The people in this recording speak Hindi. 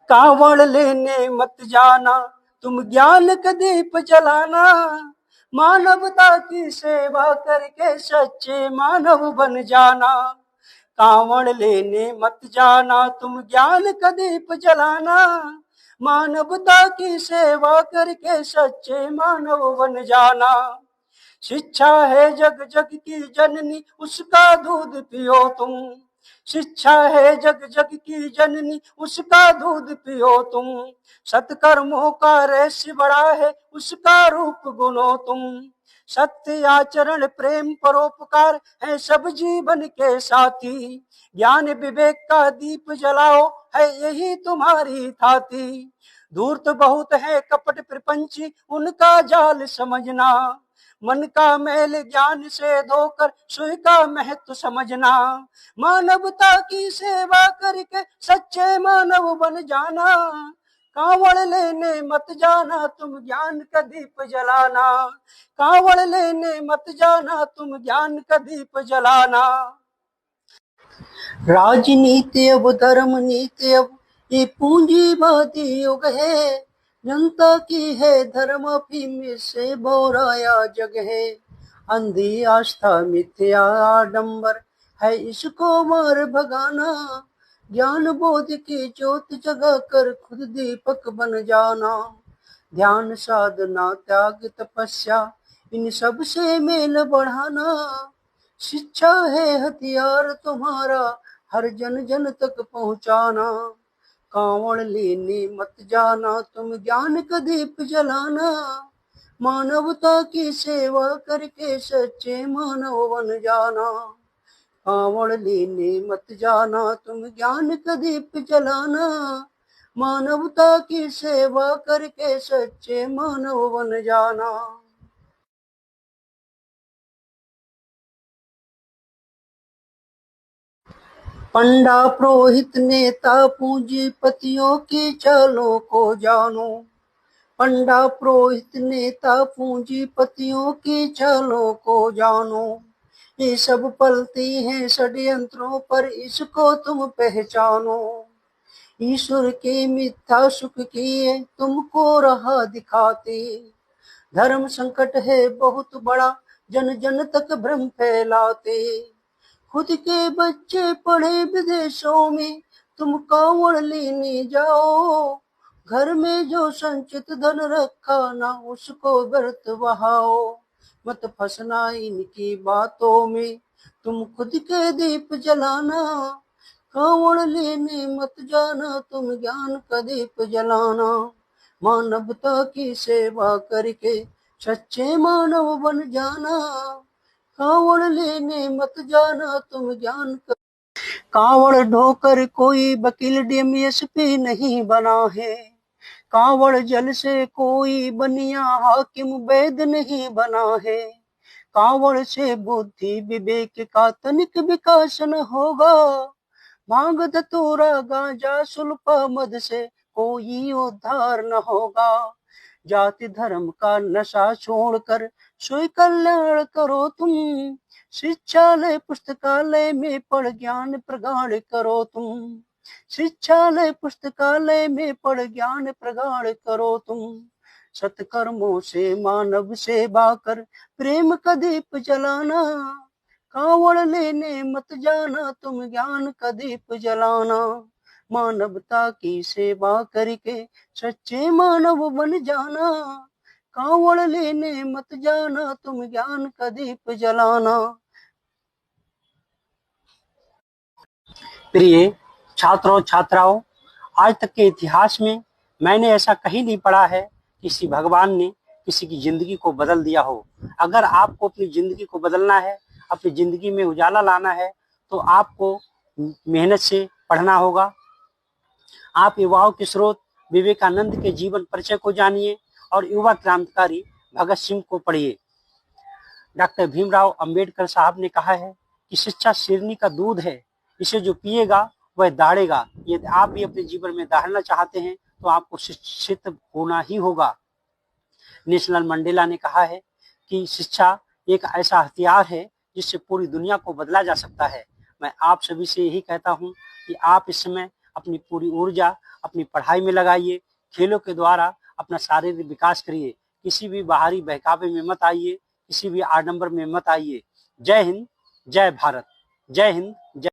कावड़ लेने मत जाना, तुम ज्ञान का दीप जलाना। मानवता की सेवा करके सच्चे मानव बन जाना। कावड़ लेने मत जाना, तुम ज्ञान का दीप जलाना। मानवता की सेवा करके सच्चे मानव बन जाना। शिक्षा है जग जग की जननी, उसका दूध पियो तुम। शिक्षा है जग जग की जननी, उसका दूध पियो तुम। सत्कर्मों का रहस्य बड़ा है, उसका रूप गुनो तुम। सत्य आचरण प्रेम परोपकार है सब जीवन के साथी। ज्ञान विवेक का दीप जलाओ, है यही तुम्हारी थाती। धूर्त बहुत है कपट प्रपंची, उनका जाल समझना। मन का मैल ज्ञान से धोकर सुई का महत्व समझना। मानवता की सेवा करके सच्चे मानव बन जाना। कावड़ लेने मत जाना, तुम ज्ञान का दीप जलाना। कावड़ लेने मत जाना, तुम ज्ञान का दीप जलाना। राजनीति अब धर्म नीति अब ये पूंजीवादी युग है। जनता की है धर्म अफीम से बोराया जग है। अंधी आस्था मिथ्या आडंबर है, इसको मार भगाना। ज्ञान बोध की ज्योत जगा कर खुद दीपक बन जाना। ध्यान साधना त्याग तपस्या इन सब से मेल बढ़ाना। शिक्षा है हथियार तुम्हारा, हर जन जन तक पहुंचाना। कावड़ लेने मत जाना, तुम ज्ञान का दीप जलाना। मानवता की सेवा करके सच्चे मानव बन जाना। कावड़ लेने मत जाना, तुम ज्ञान का दीप जलाना। मानवता की सेवा करके सच्चे मानव बन जाना। पंडा पुरोहित नेता पूंजीपतियों की चालों को जानो। पंडा पुरोहित नेता पूंजीपतियों की चालों को जानो। ये सब पलती हैं षड्यंत्रों पर, इसको तुम पहचानो। ईश्वर के मिथ्या सुख किए तुमको राह दिखाते। धर्म संकट है बहुत बड़ा, जन जन तक भ्रम फैलाते। खुद के बच्चे पढ़े विदेशों में, तुम कावड़ लेने जाओ। घर में जो संचित धन रखा ना, उसको व्यर्थ बहाओ। मत फंसना इनकी बातों में, तुम खुद के दीप जलाना। कावड़ लेने मत जाना, तुम ज्ञान का दीप जलाना। मानवता की सेवा करके सच्चे मानव बन जाना। कावड़ लेने मत जाना, तुम ज्ञान का। कावड़ ढोकर कोई वकील डीएमएसपी नहीं बना है। कावड़ जल से कोई बनिया हाकिम वैद नहीं बना है। कावड़ से बुद्धि विवेक का तनिक विकास न होगा। भांग धतूरा गांजा सुल्फा मद से कोई उद्धार न होगा। जाति धर्म का नशा छोड़कर सोई कल्याण करो तुम। शिक्षालय पुस्तकालय में पढ़ ज्ञान प्रगाढ़ करो तुम। शिक्षालय पुस्तकालय में पढ़ ज्ञान प्रगाढ़ करो तुम। सत्कर्मों से मानव सेवा कर प्रेम का दीप जलाना। कावड़ लेने मत जाना, तुम ज्ञान का दीप जलाना। मानवता की सेवा करके सच्चे मानव बन जाना। कावड़ लेने मत जाना, तुम ज्ञान का दीप जलाना। प्रिय छात्रों छात्राओं, आज तक के इतिहास में मैंने ऐसा कहीं नहीं पढ़ा है किसी भगवान ने किसी की जिंदगी को बदल दिया हो। अगर आपको अपनी जिंदगी को बदलना है, अपनी जिंदगी में उजाला लाना है, तो आपको मेहनत से पढ़ना होगा। आप युवाओं के स्रोत विवेकानंद के जीवन परिचय को जानिए और युवा क्रांतिकारी भगत सिंह को पढ़िए। डॉक्टर भीमराव अंबेडकर साहब ने कहा है कि शिक्षा शेरनी का दूध है, इसे जो पिएगा वह दाढ़ेगा। यदि आप भी अपने जीवन में दाढ़ना चाहते हैं तो आपको शिक्षित होना ही होगा। नेशनल मंडेला ने कहा है कि शिक्षा एक ऐसा हथियार है जिससे पूरी दुनिया को बदला जा सकता है। मैं आप सभी से यही कहता हूं कि आप इस समय अपनी पूरी ऊर्जा अपनी पढ़ाई में लगाइए, खेलों के द्वारा अपना शारीरिक विकास करिए, किसी भी बाहरी बहकावे में मत आइए, किसी भी आडंबर में मत आइए। जय हिंद, जय भारत, जय हिंद, जय